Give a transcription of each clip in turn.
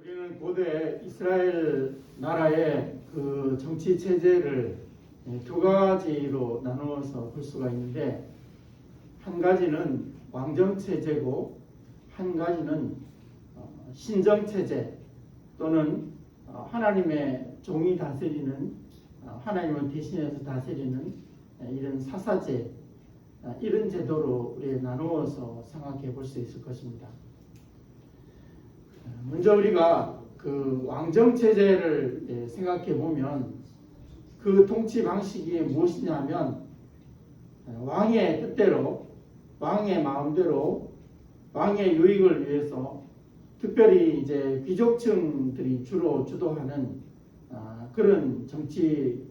우리는 고대 이스라엘 나라의 그 정치 체제를 두 가지로 나누어서 볼 수가 있는데, 한 가지는 왕정 체제고 한 가지는 신정 체제 또는 하나님의 종이 다스리는, 하나님을 대신해서 다스리는 이런 사사제, 이런 제도로 우리 나누어서 생각해 볼 수 있을 것입니다. 먼저 우리가 그 왕정 체제를 생각해 보면 그 통치 방식이 무엇이냐면, 왕의 뜻대로, 왕의 마음대로, 왕의 유익을 위해서 특별히 이제 귀족층들이 주로 주도하는 그런 정치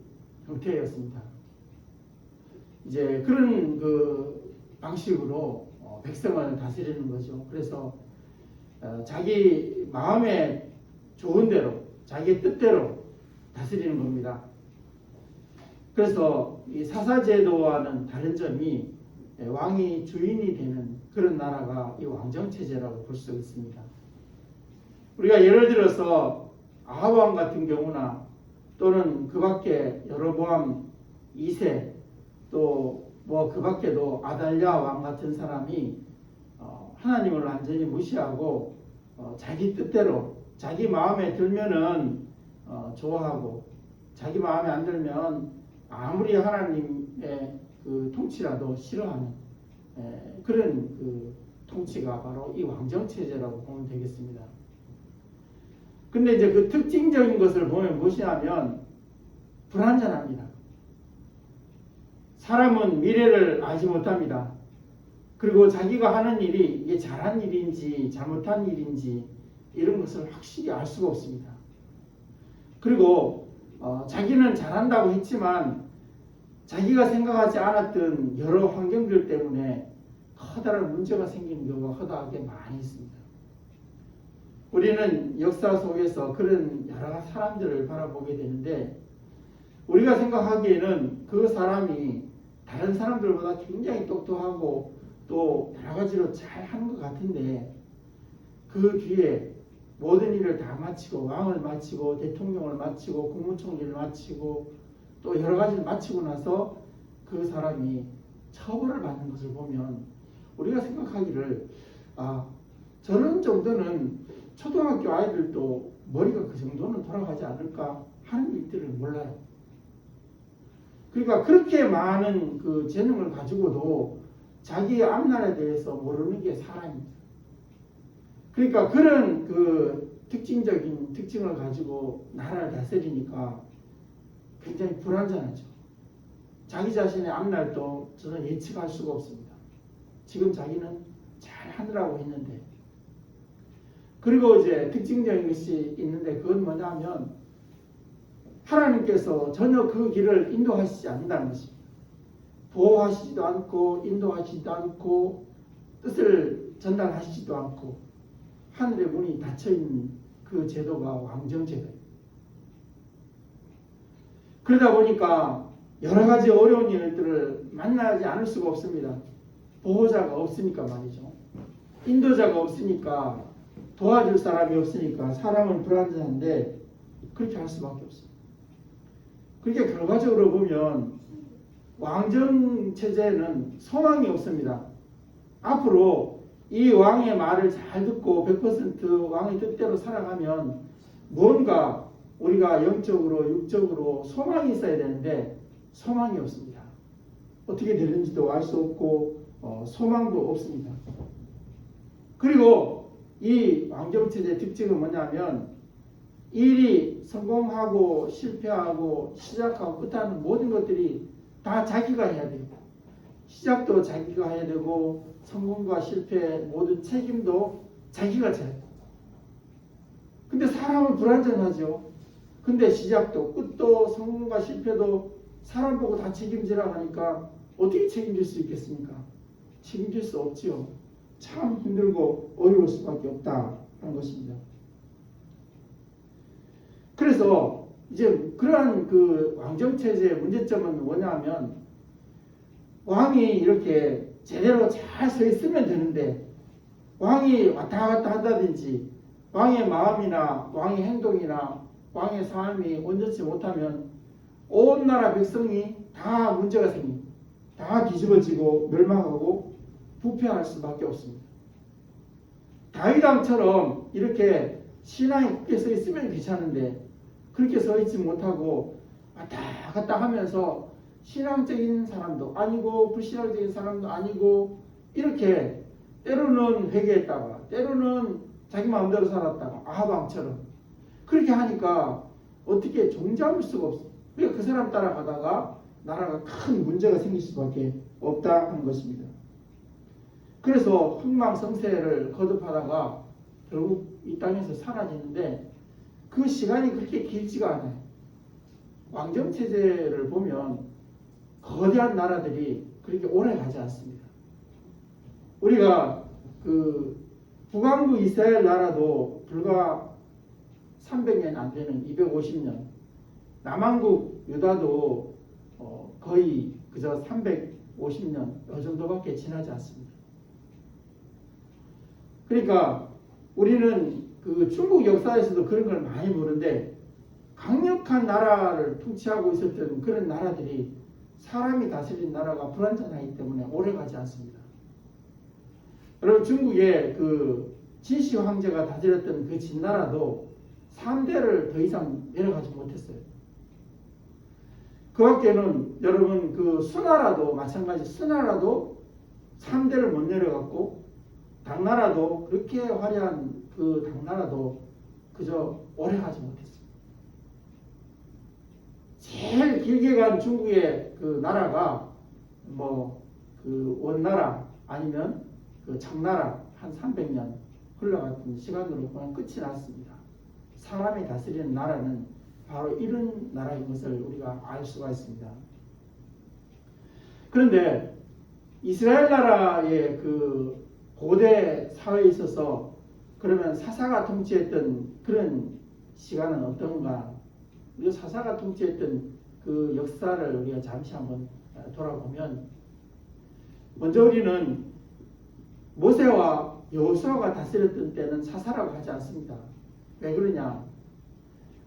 형태였습니다. 이제 그런 그 방식으로 백성을 다스리는 거죠. 그래서 자기 마음에 좋은 대로, 자기 뜻대로 다스리는 겁니다. 그래서 이 사사제도와는 다른 점이 왕이 주인이 되는 그런 나라가 이 왕정체제라고 볼 수 있습니다. 우리가 예를 들어서 아합 왕 같은 경우나 또는 그 밖에 여로보암 2세 또 뭐 그 밖에도 아달랴 왕 같은 사람이 하나님을 완전히 무시하고 자기 뜻대로, 자기 마음에 들면은 좋아하고 자기 마음에 안 들면 아무리 하나님의 그 통치라도 싫어하는 그런 그 통치가 바로 이 왕정체제라고 보면 되겠습니다. 근데 이제 그 특징적인 것을 보면 무엇이냐면 불완전합니다. 사람은 미래를 알지 못합니다. 그리고 자기가 하는 일이 이게 잘한 일인지 잘못한 일인지 이런 것을 확실히 알 수가 없습니다. 그리고 자기는 잘한다고 했지만 자기가 생각하지 않았던 여러 환경들 때문에 커다란 문제가 생기는 경우가 허다하게 많이 있습니다. 우리는 역사 속에서 그런 여러 사람들을 바라보게 되는데, 우리가 생각하기에는 그 사람이 다른 사람들보다 굉장히 똑똑하고 또 여러 가지로 잘 하는 것 같은데, 그 뒤에 모든 일을 다 마치고 왕을 마치고 대통령을 마치고 국무총리를 마치고 또 여러 가지를 마치고 나서 그 사람이 처벌을 받는 것을 보면 우리가 생각하기를 저런 정도는 초등학교 아이들도 머리가 그 정도는 돌아가지 않을까 하는 일들을 몰라요. 그러니까 그렇게 많은 그 재능을 가지고도 자기의 앞날에 대해서 모르는 게 사람입니다. 그러니까 그런 그 특징적인 특징을 가지고 나라를 다스리니까 굉장히 불완전하죠. 자기 자신의 앞날도 저는 예측할 수가 없습니다. 지금 자기는 잘 하느라고 했는데. 그리고 이제 특징적인 것이 있는데, 그건 뭐냐면 하나님께서 전혀 그 길을 인도하시지 않는다는 것입니다. 보호하시지도 않고 인도하시지도 않고 뜻을 전달하시지도 않고 하늘의 문이 닫혀있는 그 제도가 왕정제도예요. 그러다 보니까 여러 가지 어려운 일들을 만나지 않을 수가 없습니다. 보호자가 없으니까 말이죠. 인도자가 없으니까, 도와줄 사람이 없으니까 사람은 불완전한데 그렇게 할 수밖에 없습니다. 그러니까 결과적으로 보면 왕정체제는 소망이 없습니다. 앞으로 이 왕의 말을 잘 듣고 100% 왕의 뜻대로 살아가면 뭔가 우리가 영적으로 육적으로 소망이 있어야 되는데 소망이 없습니다. 어떻게 되는지도 알 수 없고 소망도 없습니다. 그리고 이 왕정체제의 특징은 뭐냐면 일이 성공하고 실패하고 시작하고 끝하는 모든 것들이 다 자기가 해야 돼요. 시작도 자기가 해야 되고 성공과 실패 모든 책임도 자기가 져야 돼요. 근데 사람은 불완전하죠. 근데 시작도 끝도 성공과 실패도 사람 보고 다 책임지라고 하니까 어떻게 책임질 수 있겠습니까? 책임질 수 없지요. 참 힘들고 어려울 수밖에 없다 하는 것입니다. 그래서 이제 그러한 그 왕정체제의 문제점은 뭐냐면, 왕이 이렇게 제대로 잘 서 있으면 되는데 왕이 왔다 갔다 한다든지 왕의 마음이나 왕의 행동이나 왕의 삶이 온전치 못하면 온 나라 백성이 다 문제가 생깁니다. 다 뒤집어지고 멸망하고 부패할 수밖에 없습니다. 다윗 왕처럼 이렇게 신앙이 굳게 서 있으면 괜찮은데 그렇게 서 있지 못하고 왔다 갔다 하면서 신앙적인 사람도 아니고 불신앙적인 사람도 아니고 이렇게 때로는 회개했다가 때로는 자기 마음대로 살았다가 아합 왕처럼 그렇게 하니까 어떻게 종잡을 수가 없어. 그러니까 그 사람 따라가다가 나라가 큰 문제가 생길 수밖에 없다 하는 것입니다. 그래서 흥망성쇠를 거듭하다가 결국 이 땅에서 사라지는데 그 시간이 그렇게 길지가 않아요. 왕정체제를 보면 거대한 나라들이 그렇게 오래 가지 않습니다. 우리가 그 북왕국 이스라엘 나라도 불과 300년 안 되는 250년, 남왕국 유다도 거의 그저 350년 이 정도밖에 지나지 않습니다. 그러니까 우리는 그 중국 역사에서도 그런 걸 많이 보는데 강력한 나라를 통치하고 있었던 그런 나라들이 사람이 다스린 나라가 불완전하기 때문에 오래 가지 않습니다. 여러분 중국의 그 진시 황제가 다스렸던 그 진나라도 3대를 더 이상 내려가지 못했어요. 그 밖에는 여러분 그 수나라도 마찬가지 수나라도 3대를 못 내려갔고 당나라도 그렇게 화려한 그 당나라도 그저 오래 가지 못했어요. 제일 길게 간 중국의 그 나라가 뭐 그 원나라 아니면 그 청나라 한 300년 흘러갔던 시간으로 보면 끝이 났습니다. 사람이 다스리는 나라는 바로 이런 나라인 것을 우리가 알 수가 있습니다. 그런데 이스라엘 나라의 그 고대 사회에 있어서 그러면 사사가 통치했던 그런 시간은 어떤가? 우리가 사사가 통치했던 그 역사를 우리가 잠시 한번 돌아보면 먼저 우리는 모세와 여호수아가 다스렸던 때는 사사라고 하지 않습니다. 왜 그러냐?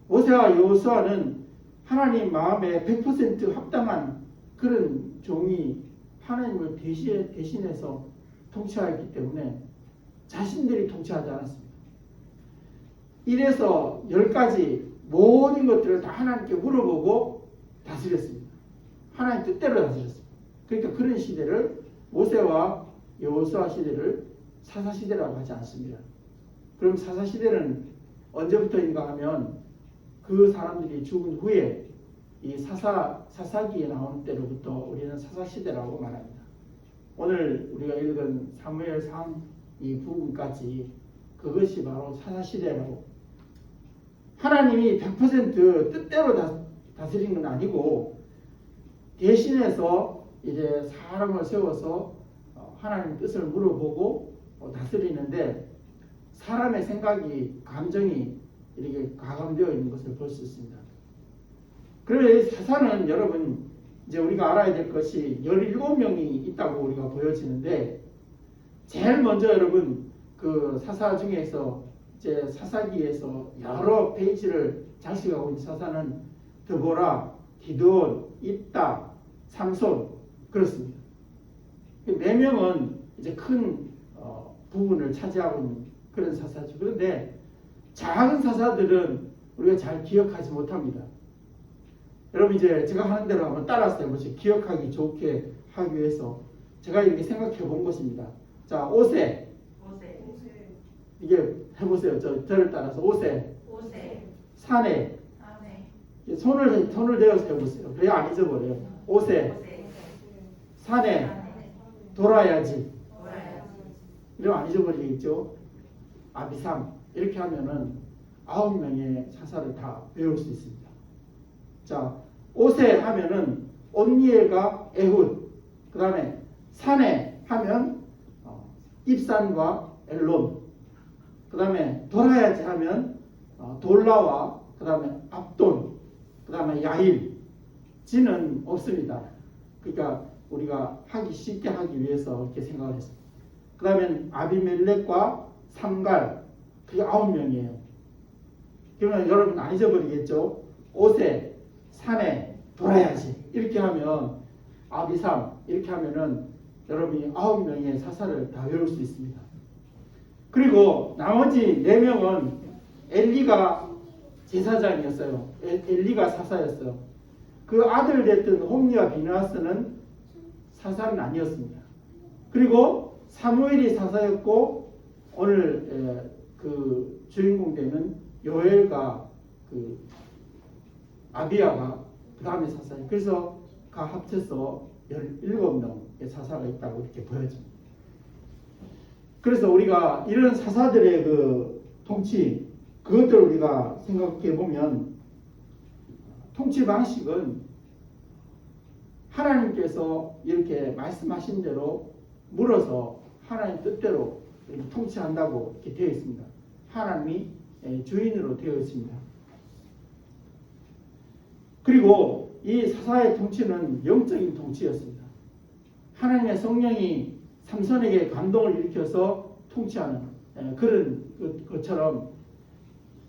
모세와 여호수아는 하나님 마음에 100% 합당한 그런 종이 하나님을 대신해서 통치하였기 때문에 자신들이 통치하지 않았습니다. 1에서 10까지 모든 것들을 다 하나님께 물어보고 다스렸습니다. 하나님 뜻대로 다스렸습니다. 그러니까 그런 시대를 모세와 여호수아 시대를 사사시대라고 하지 않습니다. 그럼 사사시대는 언제부터인가 하면 그 사람들이 죽은 후에 이 사사기에 나오는 때로부터 우리는 사사시대라고 말합니다. 오늘 우리가 읽은 사무엘상 이 부분까지 그것이 바로 사사시대라고 하나님이 100% 뜻대로 다스린 건 아니고 대신해서 이제 사람을 세워서 하나님 뜻을 물어보고 다스리는데 사람의 생각이 감정이 이렇게 가감되어 있는 것을 볼 수 있습니다. 그래서 사사는 여러분 이제 우리가 알아야 될 것이 17명이 있다고 우리가 보여지는데 제일 먼저 여러분 그 사사 중에서 이제 사사기에서 여러 페이지를 장식하고 있는 사사는 드보라, 기드온, 입다, 삼손 그렇습니다. 4명은 이제 큰 부분을 차지하고 있는 그런 사사죠. 그런데 작은 사사들은 우리가 잘 기억하지 못합니다. 여러분 이제 제가 하는 대로 한번 따라서 해보시죠. 기억하기 좋게 하기 위해서 제가 이렇게 생각해 본 것입니다. 자, 오세. 이게 해보세요. 저를 따라서 오세. 산에. 손을 대어서 해보세요. 그래야 안 잊어버려요. 오세. 산에. 돌아야지. 이러면 안 잊어버리겠죠. 아비삼. 이렇게 하면은 9명의 사사를 다 배울 수 있습니다. 자, 오세 하면은 온니엘과 에훗, 그 다음에 산에 하면 입산과 엘론, 그 다음에 돌아야지 하면 돌라와 그 다음에 압돈, 그 다음에 야일, 지는 없습니다. 그러니까 우리가 하기 쉽게 하기 위해서 이렇게 생각을 했습니다. 그 다음에 아비멜렉과 삼갈, 그게 9명이에요. 그러면 여러분 안 잊어버리겠죠? 옷에 산에 돌아야지 이렇게 하면 아비삼 이렇게 하면은 여러분이 9명의 사사를 다 외울 수 있습니다. 그리고 나머지 4명은 엘리가 제사장이었어요. 엘리가 사사였어요. 그 아들 됐던 홈리와 비느하스는 사사는 아니었습니다. 그리고 사무엘이 사사였고 오늘 그 주인공 되는 요엘과 그 아비야가 그 다음에 사사예요. 그래서 가 합쳐서 17명의 사사가 있다고 이렇게 보여집니다. 그래서 우리가 이런 사사들의 그 통치, 그것들을 우리가 생각해 보면 통치 방식은 하나님께서 이렇게 말씀하신 대로 물어서 하나님 뜻대로 이렇게 통치한다고 이렇게 되어 있습니다. 하나님이 주인으로 되어 있습니다. 그리고 이 사사의 통치는 영적인 통치였습니다. 하나님의 성령이 삼손에게 감동을 일으켜서 통치하는 그런 것처럼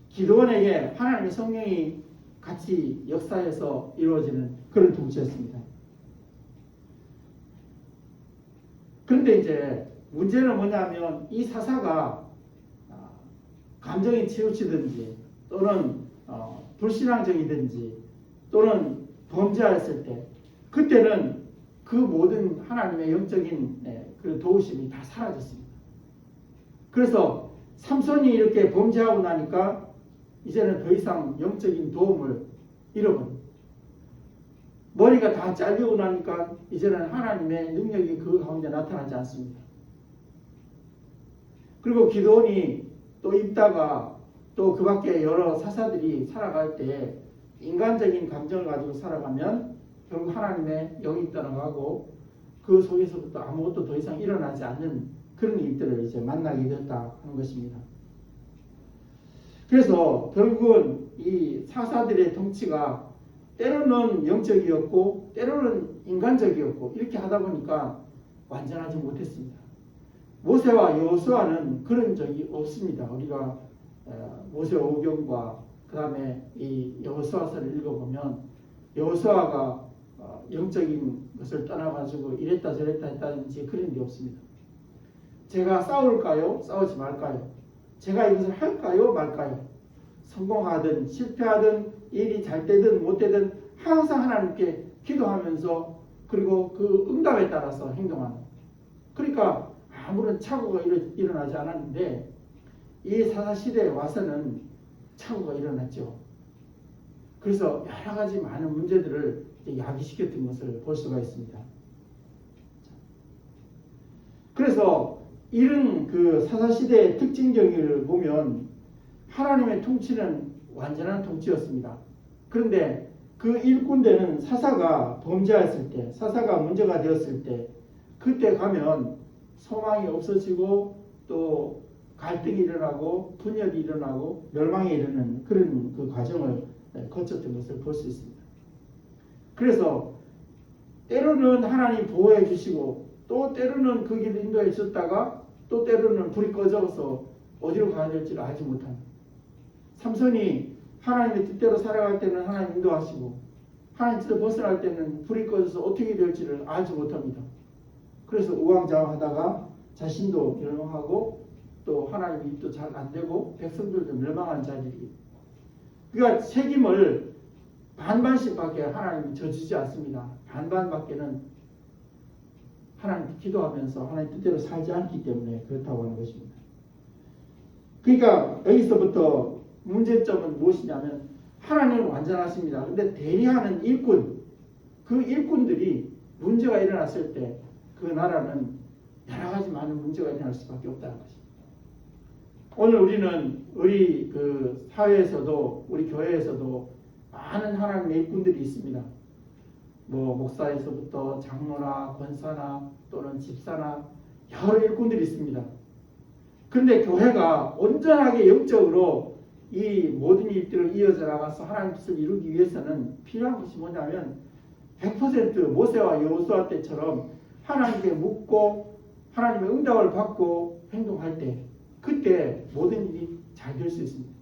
기드온에게 하나님의 성령이 같이 역사해서 이루어지는 그런 통치였습니다. 그런데 이제 문제는 뭐냐면 이 사사가 감정이 치우치든지 또는 불신앙적이든지 또는 범죄하였을 때 그때는 그 모든 하나님의 영적인 그 도우심이 다 사라졌습니다. 그래서 삼손이 이렇게 범죄하고 나니까 이제는 더 이상 영적인 도움을 잃어버립니다. 머리가 다 잘리고 나니까 이제는 하나님의 능력이 그 가운데 나타나지 않습니다. 그리고 기드온이 또 입다가 또 그 밖에 여러 사사들이 살아갈 때 인간적인 감정을 가지고 살아가면 결국 하나님의 영이 떠나가고 그 속에서부터 아무것도 더 이상 일어나지 않는 그런 일들을 이제 만나게 됐다 하는 것입니다. 그래서 결국은 이 사사들의 통치가 때로는 영적이었고 때로는 인간적이었고 이렇게 하다 보니까 완전하지 못했습니다. 모세와 여호수아는 그런 적이 없습니다. 우리가 모세 오경과 그 다음에 이 여호수아서를 읽어보면 여호수아가 영적인 것을 떠나가지고 이랬다 저랬다 했다든지 그런 게 없습니다. 제가 싸울까요? 싸우지 말까요? 제가 이것을 할까요? 말까요? 성공하든 실패하든 일이 잘 되든 못 되든 항상 하나님께 기도하면서 그리고 그 응답에 따라서 행동하는. 그러니까 아무런 착오가 일어나지 않았는데 이 사사시대에 와서는 착오가 일어났죠. 그래서 여러 가지 많은 문제들을 야기시켰던 것을 볼 수가 있습니다. 그래서 이런 그 사사시대의 특징적을 보면 하나님의 통치는 완전한 통치였습니다. 그런데 그 일꾼들은 사사가 범죄했을 때, 사사가 문제가 되었을 때, 그때 가면 소망이 없어지고 또 갈등이 일어나고 분열이 일어나고 멸망이 일어나는 그런 그 과정을 거쳤던 것을 볼 수 있습니다. 그래서 때로는 하나님 보호해 주시고 또 때로는 그 길을 인도해 줬다가 또 때로는 불이 꺼져서 어디로 가야 될지를 알지 못합니다. 삼손이 하나님의 뜻대로 살아갈 때는 하나님 인도하시고 하나님 뜻을 벗어날 때는 불이 꺼져서 어떻게 될지를 알지 못합니다. 그래서 우왕좌왕하다가 자신도 멸망하고 또 하나님이 또 잘 안 되고 백성들도 멸망한 자들이 그러니까 책임을 반반씩밖에 하나님이 져주지 않습니다. 반반밖에는 하나님께 기도하면서 하나님 뜻대로 살지 않기 때문에 그렇다고 하는 것입니다. 그러니까 여기서부터 문제점은 무엇이냐면 하나님은 완전하십니다. 그런데 대리하는 일꾼, 그 일꾼들이 문제가 일어났을 때 그 나라는 여러 가지 많은 문제가 일어날 수밖에 없다는 것입니다. 오늘 우리는 우리 그 사회에서도 우리 교회에서도 많은 하나님의 일꾼들이 있습니다. 뭐 목사에서부터 장로나 권사나 또는 집사나 여러 일꾼들이 있습니다. 그런데 교회가 온전하게 영적으로 이 모든 일들을 이어져 나가서 하나님 뜻을 이루기 위해서는 필요한 것이 뭐냐면 100% 모세와 여호수아 때처럼 하나님께 묻고 하나님의 응답을 받고 행동할 때 그때 모든 일이 잘 될 수 있습니다.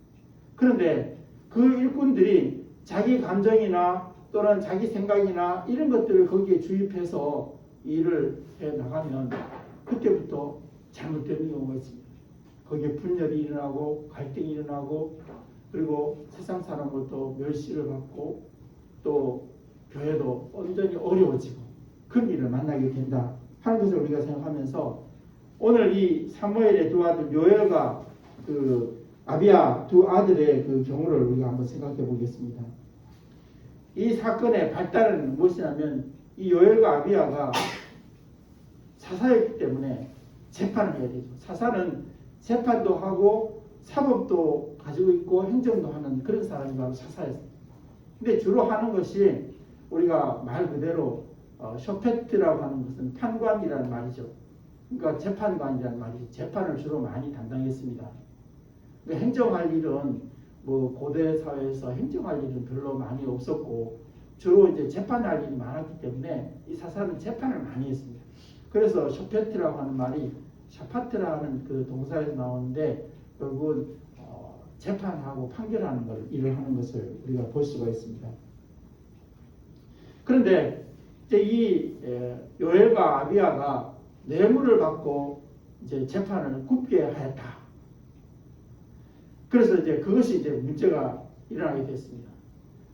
그런데 그 일꾼들이 자기 감정이나 또는 자기 생각이나 이런 것들을 거기에 주입해서 일을 해 나가면 그때부터 잘못되는 경우가 있습니다. 거기에 분열이 일어나고 갈등이 일어나고 그리고 세상 사람으로부터 멸시를 받고 또 교회도 온전히 어려워지고 그런 일을 만나게 된다 하는 것을 우리가 생각하면서 오늘 이 사무엘의 두 아들 요엘과 그 아비야 두 아들의 그 경우를 우리가 한번 생각해 보겠습니다. 이 사건의 발단은 무엇이냐면 이 요엘과 아비야가 사사였기 때문에 재판을 해야 되죠. 사사는 재판도 하고 사법도 가지고 있고 행정도 하는 그런 사람이 바로 사사였습니다. 근데 주로 하는 것이 우리가 말 그대로 쇼페트라고 하는 것은 판관이라는 말이죠. 그러니까 재판관이라는 말이죠. 재판을 주로 많이 담당했습니다. 그러니까 행정할 일은 뭐 고대 사회에서 행정할 일은 별로 많이 없었고 주로 이제 재판할 일이 많았기 때문에 이 사사는 재판을 많이 했습니다. 그래서 쇼페트라고 하는 말이 샤파트라는 그 동사에서 나오는데 결국은 재판하고 판결하는 걸 일을 하는 것을 우리가 볼 수가 있습니다. 그런데 이제 이 요엘과 아비야가 뇌물을 받고 이제 재판을 굽게 하였다. 그래서 이제 그것이 이제 문제가 일어나게 됐습니다.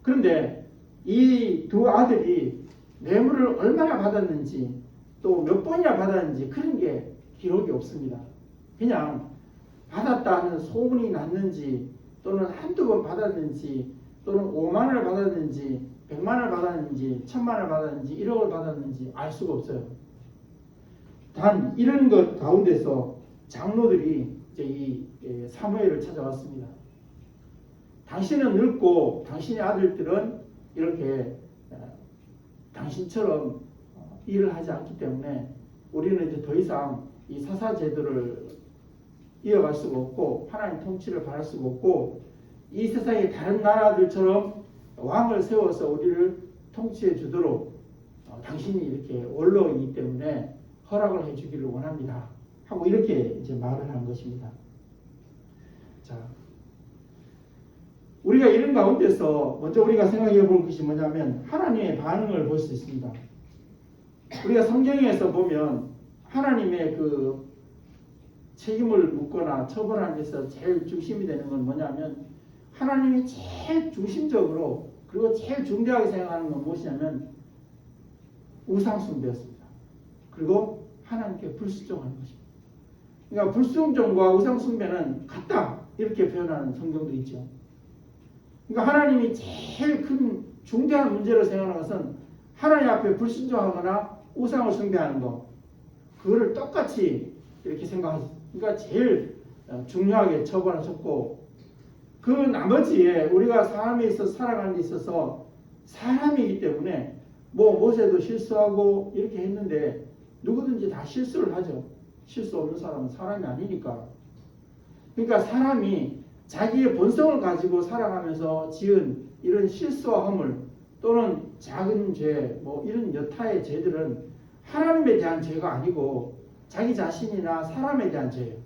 그런데 이 두 아들이 뇌물을 얼마나 받았는지 또 몇 번이나 받았는지 그런 게 기록이 없습니다. 그냥 받았다는 소문이 났는지 또는 한두 번 받았는지 또는 5만원을 받았는지 100만원을 받았는지 1000만원을 받았는지 1억을 받았는지 알 수가 없어요. 단 이런 것 가운데서 장로들이 이제 이 사무엘을 찾아왔습니다. 당신은 늙고 당신의 아들들은 이렇게 당신처럼 일을 하지 않기 때문에 우리는 이제 더 이상 이 사사 제도를 이어갈 수가 없고 하나님 통치를 바랄 수가 없고 이 세상의 다른 나라들처럼 왕을 세워서 우리를 통치해 주도록 당신이 이렇게 원로이기 때문에 허락을 해주기를 원합니다. 하고 이렇게 이제 말을 한 것입니다. 자, 우리가 이런 가운데서 먼저 우리가 생각해 볼 것이 뭐냐면 하나님의 반응을 볼 수 있습니다. 우리가 성경에서 보면 하나님의 그 책임을 묻거나 처벌하는 데서 제일 중심이 되는 건 뭐냐면 하나님이 제일 중심적으로 그리고 제일 중대하게 생각하는 건 무엇이냐면 우상숭배였습니다. 그리고 하나님께 불순종하는 것입니다. 그러니까 불순종과 우상숭배는 같다 이렇게 표현하는 성경도 있죠. 그러니까 하나님이 제일 큰 중대한 문제로 생각하는 것은 하나님 앞에 불순종하거나 우상을 숭배하는 것 그거를 똑같이 이렇게 생각하죠. 그러니까 제일 중요하게 처벌하셨고 그 나머지에 우리가 사람에 있어서 살아가는 데 있어서 사람이기 때문에 뭐 모세도 실수하고 이렇게 했는데 누구든지 다 실수를 하죠. 실수 없는 사람은 사람이 아니니까. 그러니까 사람이 자기의 본성을 가지고 살아가면서 지은 이런 실수와 허물 또는 작은 죄 뭐 이런 여타의 죄들은 하나님에 대한 죄가 아니고 자기 자신이나 사람에 대한 죄예요.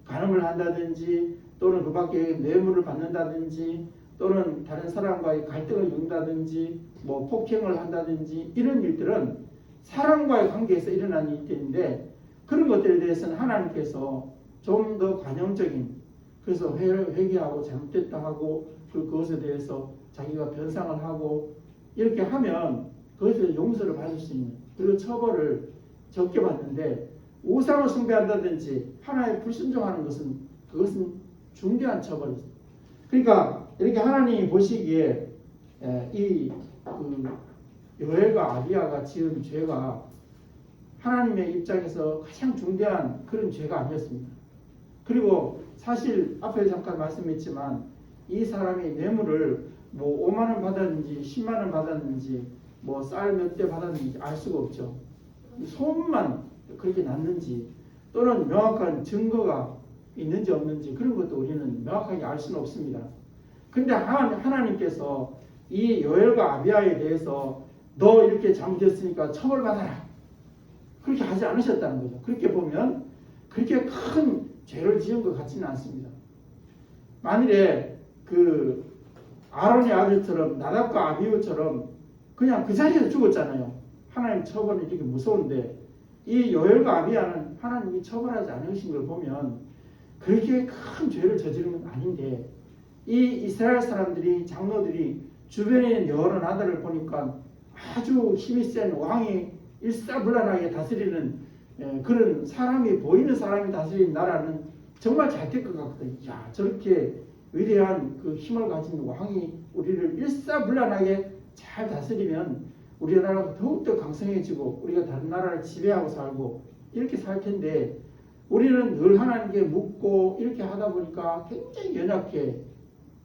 간음을 한다든지 또는 그 밖에 뇌물을 받는다든지 또는 다른 사람과의 갈등을 겪는다든지 뭐 폭행을 한다든지 이런 일들은 사람과의 관계에서 일어나는 일들인데 그런 것들에 대해서는 하나님께서 좀 더 관용적인 그래서 회개하고 잘못됐다 하고 그것에 대해서 자기가 변상을 하고 이렇게 하면 그것에서 용서를 받을 수 있는 그리고 처벌을 적게 받는데 우상을 숭배한다든지 하나님의 불순종하는 것은 그것은 중대한 처벌입니다. 그러니까 이렇게 하나님이 보시기에 이 요엘과 아비야가 지은 죄가 하나님의 입장에서 가장 중대한 그런 죄가 아니었습니다. 그리고 사실 앞에 잠깐 말씀했지만 이 사람이 뇌물을 뭐 5만 원 받았는지 10만 원 받았는지 뭐 쌀 몇 대 받았는지 알 수가 없죠. 소문만 그렇게 났는지 또는 명확한 증거가 있는지 없는지 그런 것도 우리는 명확하게 알 수는 없습니다. 근데 하나님께서 이 요엘과 아비야에 대해서 너 이렇게 잘못했으니까 처벌받아라 그렇게 하지 않으셨다는 거죠. 그렇게 보면 그렇게 큰 죄를 지은 것 같지는 않습니다. 만일에 그 아론의 아들처럼 나답과 아비후처럼 그냥 그 자리에서 죽었잖아요. 하나님 처벌이 이렇게 무서운데 이 요엘과 아비야는 하나님이 처벌하지 않으신 걸 보면 그렇게 큰 죄를 저지른 건 아닌데 이 이스라엘 사람들이 장로들이 주변에 있는 여러 나라를 보니까 아주 힘이 센 왕이 일사불란하게 다스리는 그런 사람이 보이는 사람이 다스리는 나라는 정말 잘 될 것 같거든요. 야, 저렇게 위대한 그 힘을 가진 왕이 우리를 일사불란하게 잘 다스리면 우리나라가 더욱더 강성해지고 우리가 다른 나라를 지배하고 살고 이렇게 살 텐데 우리는 늘 하나님께 묻고 이렇게 하다 보니까 굉장히 연약해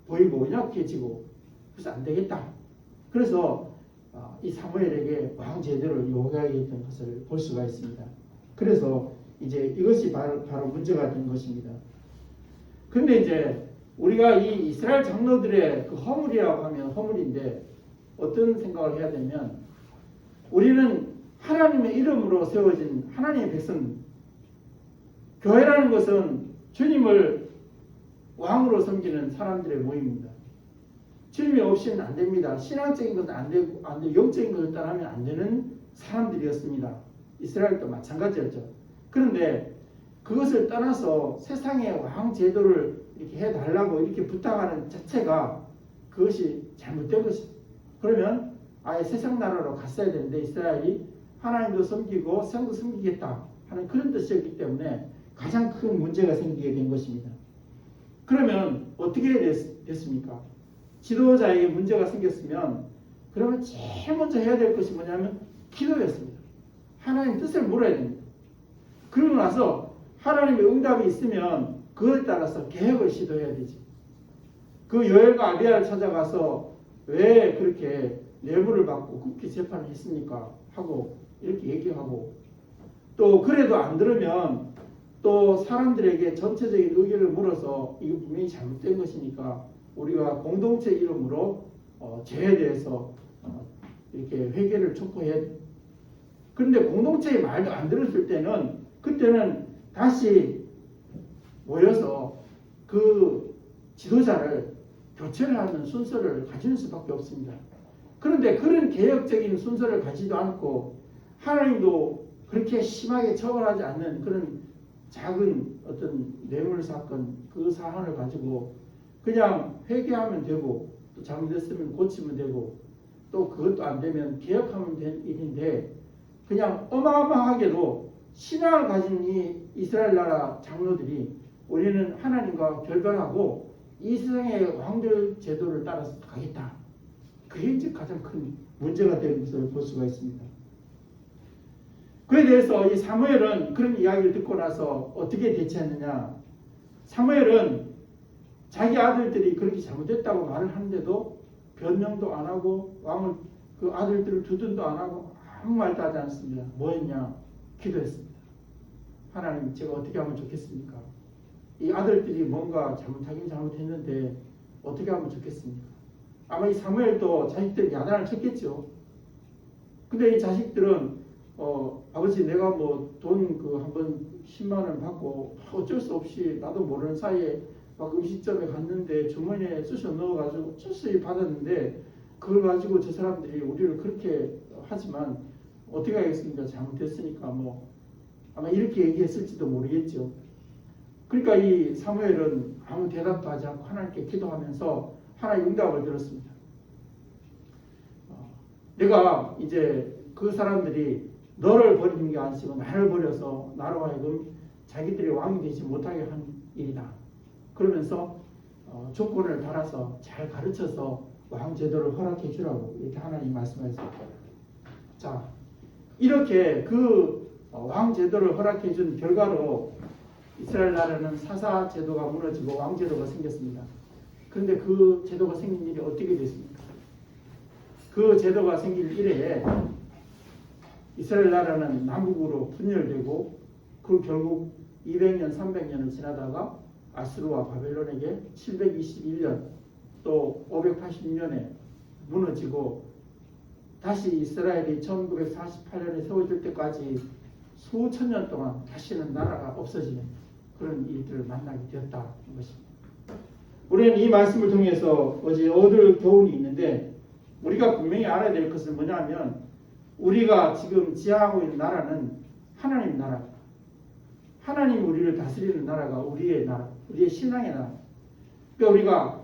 보이고 연약해지고 그래서 안 되겠다. 그래서 이 사무엘에게 왕 제도를 요구하겠다는 것을 볼 수가 있습니다. 그래서 이제 이것이 바로 문제가 된 것입니다. 근데 이제 우리가 이 이스라엘 장로들의 그 허물이라고 하면 허물인데 어떤 생각을 해야 되면 우리는 하나님의 이름으로 세워진 하나님의 백성, 교회라는 것은 주님을 왕으로 섬기는 사람들의 모임입니다. 주님이 없이는 안 됩니다. 신앙적인 것은 안 되고, 영적인 것을 따라하면 안 되는 사람들이었습니다. 이스라엘도 마찬가지였죠. 그런데 그것을 떠나서 세상의 왕 제도를 이렇게 해달라고 이렇게 부탁하는 자체가 그것이 잘못된 것입니다. 그러면 아예 세상 나라로 갔어야 되는데 이스라엘이 하나님도 섬기고 세상도 섬기겠다 하는 그런 뜻이었기 때문에 가장 큰 문제가 생기게 된 것입니다. 그러면 어떻게 됐습니까? 지도자에게 문제가 생겼으면 그러면 제일 먼저 해야 될 것이 뭐냐면 기도였습니다. 하나님 뜻을 물어야 됩니다. 그러고 나서 하나님의 응답이 있으면 그것에 따라서 개혁을 시도해야 되지. 그 요엘과 아비야를 찾아가서 왜 그렇게 뇌물을 받고 국회 재판을 했습니까? 하고 이렇게 얘기하고 또 그래도 안 들으면 또 사람들에게 전체적인 의견을 물어서 이거 분명히 잘못된 것이니까 우리가 공동체 이름으로 죄에 대해서 이렇게 회개를 촉구해야 돼. 그런데 공동체의 말도 안 들었을 때는 그때는 다시 모여서 그 지도자를 교체를 하는 순서를 가지는 수밖에 없습니다. 그런데 그런 개혁적인 순서를 가지도 않고 하나님도 그렇게 심하게 처벌하지 않는 그런 작은 어떤 뇌물 사건 그 사안을 가지고 그냥 회개하면 되고 또 잘못됐으면 고치면 되고 또 그것도 안 되면 개혁하면 된 일인데 그냥 어마어마하게도 신앙을 가진 이 이스라엘 나라 장로들이 우리는 하나님과 결별하고 이 세상의 왕들 제도를 따라서 가겠다. 그게 이제 가장 큰 문제가 된 것을 볼 수가 있습니다. 그에 대해서 이 사무엘은 그런 이야기를 듣고 나서 어떻게 대처했느냐. 사무엘은 자기 아들들이 그렇게 잘못됐다고 말을 하는데도 변명도 안 하고 왕을 그 아들들을 두둔도 안 하고 아무 말도 하지 않습니다. 뭐 했냐? 기도했습니다. 하나님 제가 어떻게 하면 좋겠습니까? 이 아들들이 뭔가 잘못하긴 잘못했는데 어떻게 하면 좋겠습니까? 아마 이 사무엘도 자식들 야단을 쳤겠죠. 근데 이 자식들은 아버지 내가 뭐 돈 그 한번 10만 원 받고 어쩔 수 없이 나도 모르는 사이에 막 음식점에 갔는데 주머니에 쑤셔 넣어가지고 쑤셔 받았는데 그걸 가지고 저 사람들이 우리를 그렇게 하지만 어떻게 하겠습니까? 잘못됐으니까 뭐 아마 이렇게 얘기했을지도 모르겠죠. 그러니까 이 사무엘은 아무 대답도 하지 않고 하나님께 기도하면서 하나님의 응답을 들었습니다. 내가 이제 그 사람들이 너를 버리는 게 아니고 나를 버려서 나로 하여금 자기들이 왕이 되지 못하게 한 일이다. 그러면서 조건을 달아서 잘 가르쳐서 왕 제도를 허락해 주라고 이렇게 하나님 말씀하셨습니다. 자, 이렇게 그 왕 제도를 허락해 준 결과로 이스라엘 나라는 사사 제도가 무너지고 왕 제도가 생겼습니다. 그런데 그 제도가 생긴 일이 어떻게 됐습니까? 그 제도가 생길 이래에 이스라엘 나라는 남북으로 분열되고 그 결국 200년, 300년을 지나다가 아수르와 바벨론에게 721년 또 580년에 무너지고 다시 이스라엘이 1948년에 세워질 때까지 수천 년 동안 다시는 나라가 없어지는 그런 일들을 만나게 되었다는 것입니다. 우리는 이 말씀을 통해서 어제 얻을 교훈이 있는데, 우리가 분명히 알아야 될 것은 뭐냐면, 우리가 지금 지향하고 있는 나라는 하나님 나라, 하나님 우리를 다스리는 나라가 우리의 나라, 우리의 신앙의 나라. 그러니까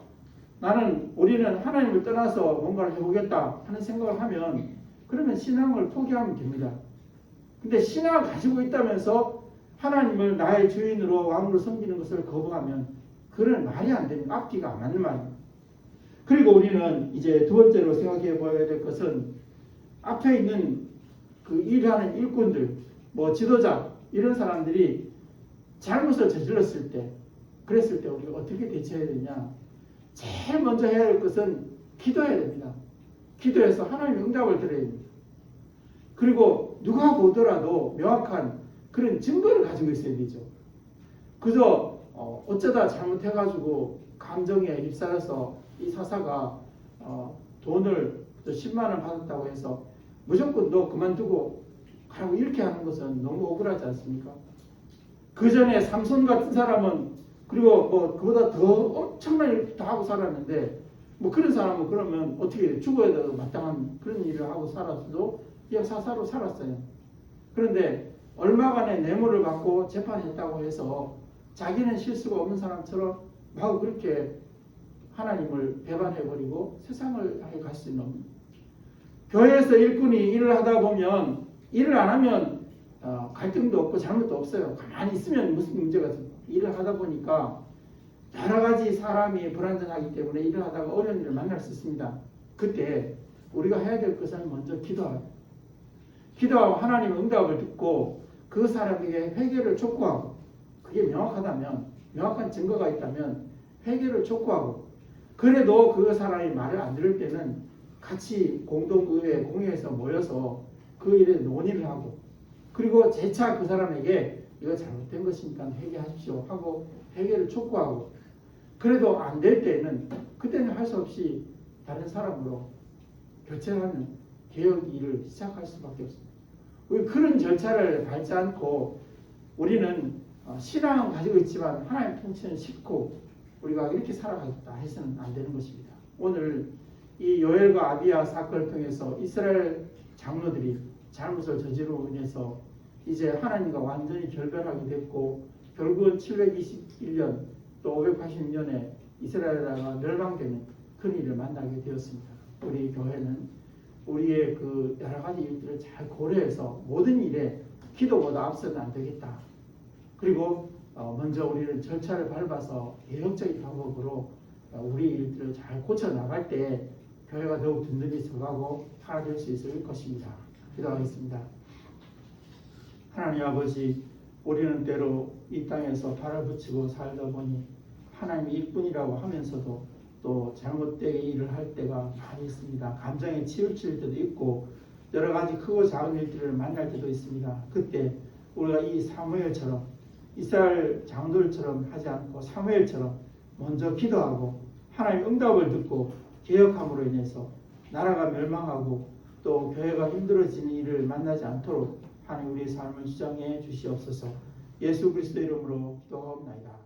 우리는 하나님을 떠나서 뭔가를 해보겠다 하는 생각을 하면, 그러면 신앙을 포기하면 됩니다. 근데 신앙을 가지고 있다면서 하나님을 나의 주인으로 왕으로 섬기는 것을 거부하면 그런 말이 안 됩니다. 앞뒤가 안 맞는 말입니다. 그리고 우리는 이제 두 번째로 생각해 봐야 될 것은, 앞에 있는 그 일하는 일꾼들, 지도자, 이런 사람들이 잘못을 저질렀을 때, 그랬을 때 우리가 어떻게 대처해야 되냐? 제일 먼저 해야 할 것은 기도해야 됩니다. 기도해서 하나님의 응답을 드려야 됩니다. 그리고 누가 보더라도 명확한 그런 증거를 가지고 있어야 되죠. 그저 어쩌다 잘못해가지고 감정에 휩싸여서 이 사사가 돈을 10만 원 받았다고 해서 무조건 너 그만두고 가라고 이렇게 하는 것은 너무 억울하지 않습니까? 그 전에 삼손 같은 사람은, 그리고 그보다 더 엄청난 일을 다 하고 살았는데, 그런 사람은 그러면 어떻게 죽어야 되고 마땅한 그런 일을 하고 살았어도 그냥 사사로 살았어요. 그런데 얼마간의 뇌물을 받고 재판했다고 해서 자기는 실수가 없는 사람처럼 막 그렇게 하나님을 배반해버리고 세상을 향해 갈 수는 없는, 교회에서 일꾼이 일을 하다 보면, 일을 안 하면 갈등도 없고 잘못도 없어요. 가만히 있으면 무슨 문제가 있어요. 일을 하다 보니까 여러 가지 사람이 불완전하기 때문에 일을 하다가 어려운 일을 만날 수 있습니다. 그때 우리가 해야 될 것은 먼저 기도하고 하나님의 응답을 듣고 그 사람에게 회개를 촉구하고, 그게 명확하다면, 명확한 증거가 있다면 회개를 촉구하고, 그래도 그 사람이 말을 안 들을 때는 같이 공동의회, 공회에서 모여서 그 일에 논의를 하고, 그리고 재차 그 사람에게 이거 잘못된 것이니까 회개하십시오 하고 회개를 촉구하고, 그래도 안 될 때는 그때는 할 수 없이 다른 사람으로 교체하는 개혁 일을 시작할 수밖에 없습니다. 우리 그런 절차를 밟지 않고 우리는 신앙은 가지고 있지만 하나님 통치는 싫고 우리가 이렇게 살아가겠다 해서는 안 되는 것입니다. 오늘 이 요엘과 아비야 사건을 통해서 이스라엘 장로들이 잘못을 저지르고 인해서 이제 하나님과 완전히 결별하게 됐고, 결국은 721년 또 586년에 이스라엘 나라가 멸망되는 큰 일을 만나게 되었습니다. 우리 교회는 우리의 그 여러 가지 일들을 잘 고려해서 모든 일에 기도보다 앞서는 안 되겠다. 그리고 먼저 우리는 절차를 밟아서 개혁적인 방법으로 우리 일들을 잘 고쳐 나갈 때 교회가 더욱 든든히 서가고 하나 될 수 있을 것입니다. 기도하겠습니다. 하나님 아버지, 우리는 때로 이 땅에서 발을 붙이고 살다 보니 하나님이 일뿐이라고 하면서도 또 잘못되게 일을 할 때가 많이 있습니다. 감정에 치우칠 때도 있고 여러 가지 크고 작은 일들을 만날 때도 있습니다. 그때 우리가 이 사무엘처럼, 이스라엘 장로들처럼 하지 않고 사무엘처럼 먼저 기도하고 하나님 응답을 듣고 개혁함으로 인해서 나라가 멸망하고 또 교회가 힘들어지는 일을 만나지 않도록 하나님 우리의 삶을 주장해 주시옵소서. 예수 그리스도 이름으로 기도하옵나이다.